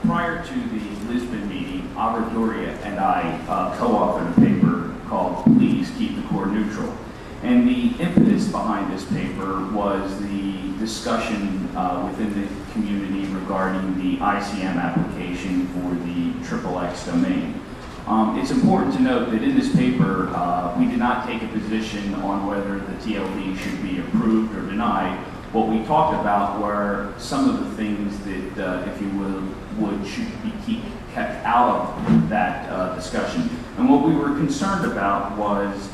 prior to the Lisbon meeting, Doria and I co-authored a paper called Please Keep the Core Neutral. And the impetus behind this paper was the discussion within the community regarding the ICANN application for the XXX domain. It's important to note that in this paper, we did not take a position on whether the TLD should be approved or denied. What we talked about were some of the things that, if you should be kept out of that discussion. And what we were concerned about was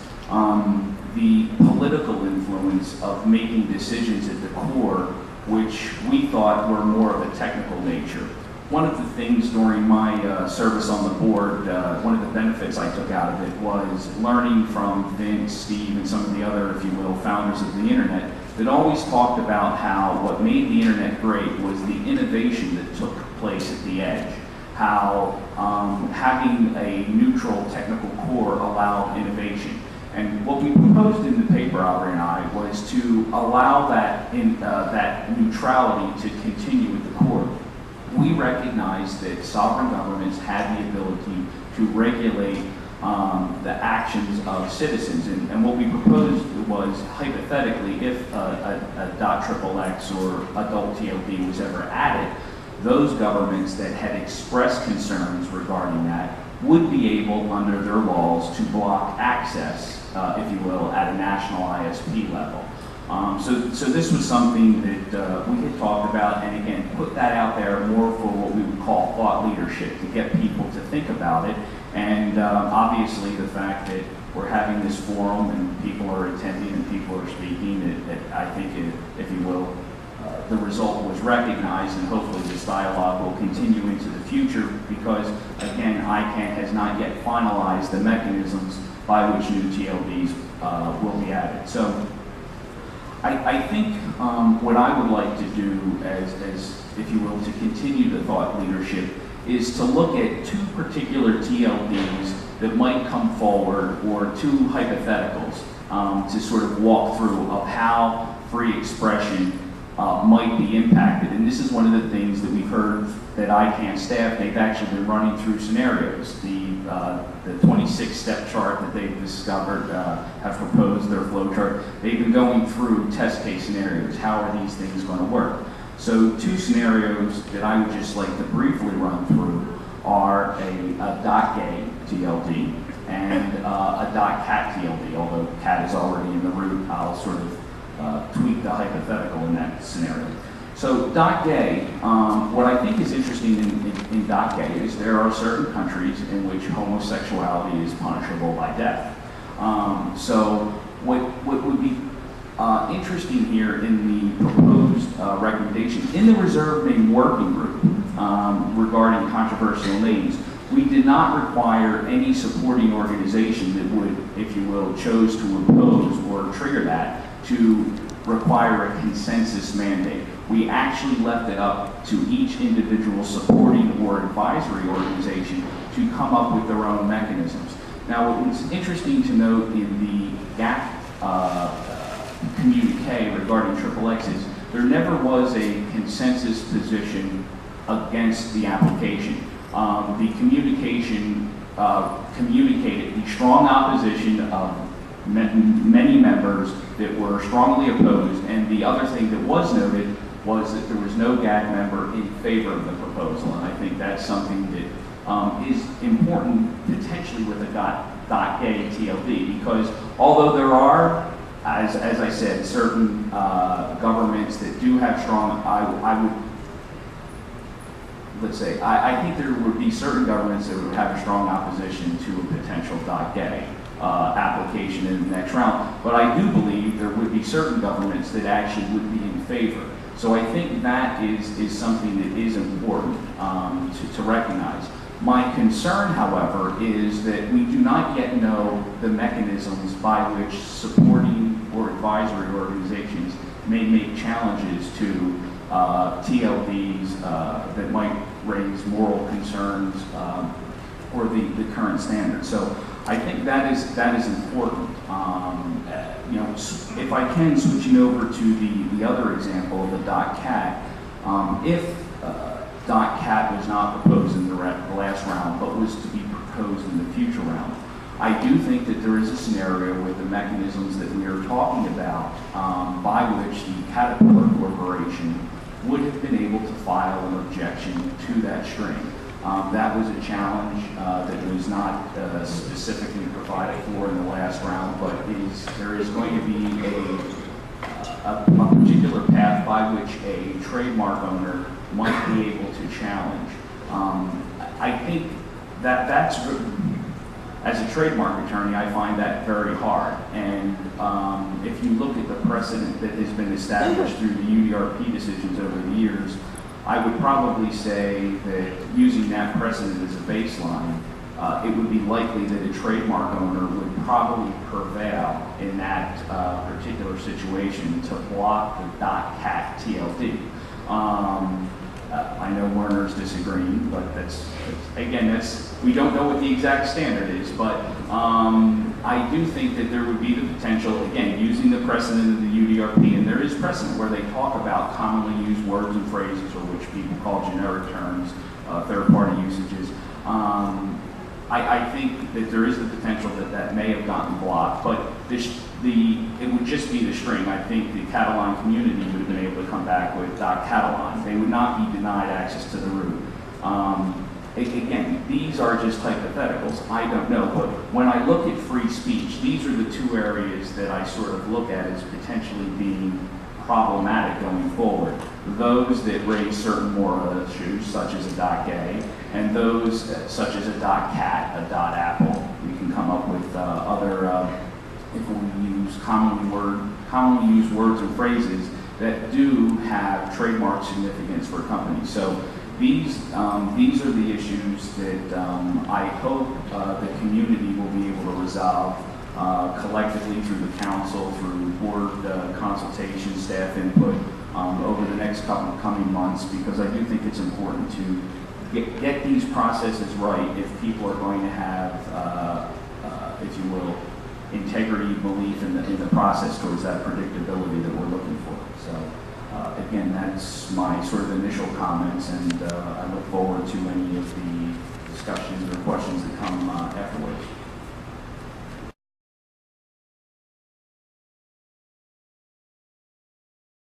the political influence of making decisions at the core, which we thought were more of a technical nature. One of the things during my service on the board, one of the benefits I took out of it was learning from Vince, Steve, and some of the other, if you will, founders of the internet that always talked about how what made the internet great was the innovation that took place at the edge. How having a neutral technical core allowed innovation. And what we proposed in the paper, Aubrey and I, was to allow that neutrality to continue at the core. We recognized that sovereign governments had the ability to regulate the actions of citizens. And what we proposed was, hypothetically, if a .XXX or adult TLD was ever added, those governments that had expressed concerns regarding that would be able, under their laws, to block access, if you will, at a national ISP level. So this was something that we had talked about, and again, put that out there more for what we would call thought leadership, to get people to think about it. And obviously the fact that we're having this forum and people are attending and people are speaking, I think, if you will, the result was recognized, and hopefully this dialogue will continue into the future because, again, ICANN has not yet finalized the mechanisms by which new TLDs will be added. So I think what I would like to do as, if you will, to continue the thought leadership is to look at two particular TLDs that might come forward, or two hypotheticals to sort of walk through of how free expression might be impacted. And this is one of the things that we've heard that ICANN staff, they've actually been running through scenarios. The 26-step chart that they've discovered, have proposed their flow chart. They've been going through test case scenarios. How are these things going to work? So two scenarios that I would just like to briefly run through are a .gay TLD and a .cat TLD, although cat is already in the root. I'll sort of tweak the hypothetical in that scenario. So .gay, what I think is interesting in .gay is there are certain countries in which homosexuality is punishable by death. So what would be interesting here in the proposed recommendation, in the reserve name working group regarding controversial names, we did not require any supporting organization that would, if you will, chose to oppose or trigger that to require a consensus mandate. We actually left it up to each individual supporting or advisory organization to come up with their own mechanisms. Now, what was interesting to note in the GAC communique regarding XXX is there never was a consensus position against the application. The communication communicated the strong opposition of many members that were strongly opposed, and the other thing that was noted was that there was no GAC member in favor of the proposal, and I think that's something that is important potentially with a .gay TLD, because although there are, as I said, certain governments that do have strong, I think there would be certain governments that would have a strong opposition to a potential .gay application in the next round, but I do believe there would be certain governments that actually would be in favor. So I think that is something that is important to recognize. My concern, however, is that we do not yet know the mechanisms by which supporting or advisory organizations may make challenges to TLDs that might raise moral concerns or the current standards. So I think that is important. You know, if I can, switching over to the other example of the .cat, if .cat was not proposed in the last round, but was to be proposed in the future round. I do think that there is a scenario with the mechanisms that we are talking about by which the Caterpillar Corporation would have been able to file an objection to that string. That was a challenge that was not specifically provided for in the last round, but there is going to be a particular path by which a trademark owner might be able to challenge. I think that's, as a trademark attorney, I find that very hard. And if you look at the precedent that has been established through the UDRP decisions over the years, I would probably say that using that precedent as a baseline, it would be likely that a trademark owner would probably prevail in that particular situation to block the .cat TLD. I know Werner's disagreeing, but we don't know what the exact standard is, but I do think that there would be the potential, again, using the precedent of the UDRP, and there is precedent where they talk about commonly used words and phrases, or which people call generic terms, third-party usages. I think that there is the potential that may have gotten blocked, but it would just be the string. I think the Catalan community would have been able to come back with .catalan. They would not be denied access to the root. Again, these are just hypotheticals. I don't know, but when I look at free speech, these are the two areas that I sort of look at as potentially being problematic going forward. Those that raise certain moral issues, such as a .gay, and those such as a .cat, a .apple. We can come up with other, if we use commonly used words and phrases that do have trademark significance for companies. So these are the issues that I hope the community will be able to resolve collectively through the council, through board consultation, staff input over the next coming months, because I do think it's important to get these processes right if people are going to have, if you will, integrity, belief in the process towards that predictability that we're looking for. So again, that's my sort of initial comments, and I look forward to any of the discussions or questions that come afterwards.